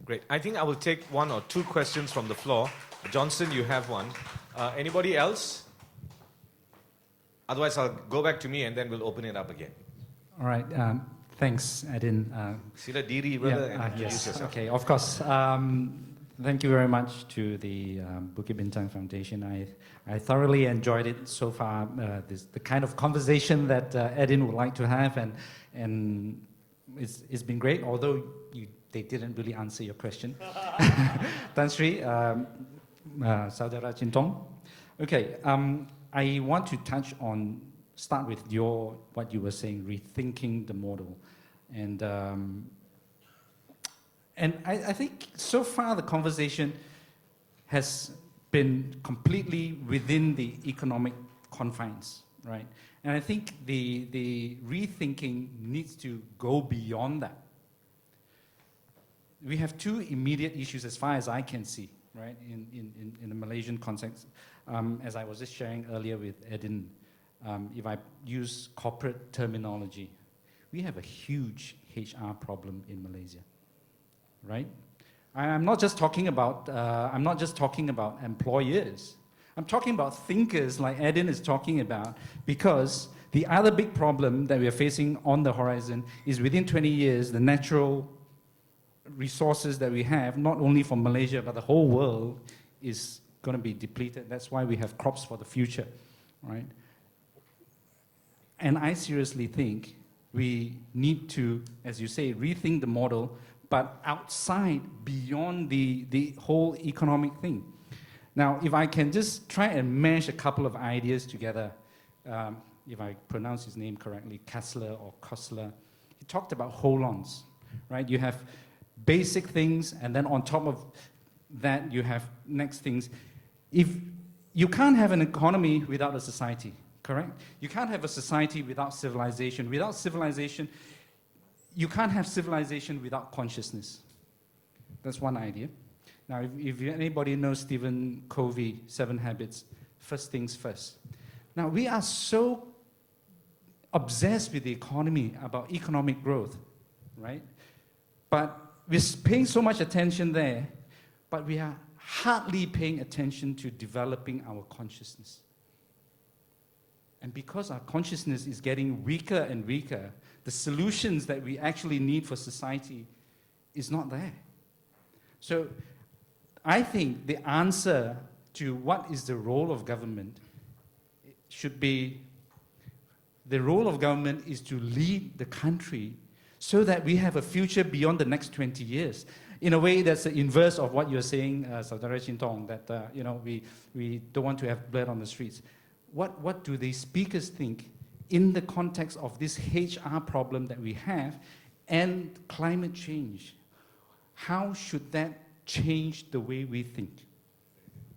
Great. I think I will take one or two questions from the floor. Johnson, you have one. Anybody else? Otherwise, I'll go back to me and then we'll open it up again. All right. Thanks, Edin. Sila diri, brother, and introduce yes. yourself. Okay, of course. Thank you very much to the Bukit Bintang Foundation. I thoroughly enjoyed it so far. The kind of conversation that Edin would like to have, and it's been great. Although they didn't really answer your question, Tan Sri, Saudara Chintong. Okay, I want to start with what you were saying, rethinking the model, and I think so far the conversation has been completely within the economic confines, right? And I think the rethinking needs to go beyond that. We have two immediate issues as far as I can see, right, in the Malaysian context. As I was just sharing earlier with Edin, if I use corporate terminology, we have a huge HR problem in Malaysia, right? I'm not just talking about employers. I'm talking about thinkers like Edin is talking about, because the other big problem that we are facing on the horizon is within 20 years, the natural resources that we have, not only for Malaysia, but the whole world, is going to be depleted. That's why we have crops for the future, right? And I seriously think we need to, as you say, rethink the model, but outside, beyond the whole economic thing. Now, if I can just try and mash a couple of ideas together, if I pronounce his name correctly, Kessler or Kostler, he talked about hold-ons, right? You have basic things, and then on top of that, you have next things. If you can't have an economy without a society, correct? You can't have a society without civilization. Without civilization, you can't have civilization without consciousness. That's one idea. Now, if anybody knows Stephen Covey, 7 Habits, first things first. Now, we are so obsessed with the economy, about economic growth, right? But we're paying so much attention there, but we are hardly paying attention to developing our consciousness. And because our consciousness is getting weaker and weaker, the solutions that we actually need for society is not there. So I think the answer to what is the role of government should be, the role of government is to lead the country so that we have a future beyond the next 20 years. In a way, that's the inverse of what you're saying, Saudara Chintong, that we don't want to have blood on the streets. What do the speakers think in the context of this HR problem that we have and climate change? How should that change the way we think?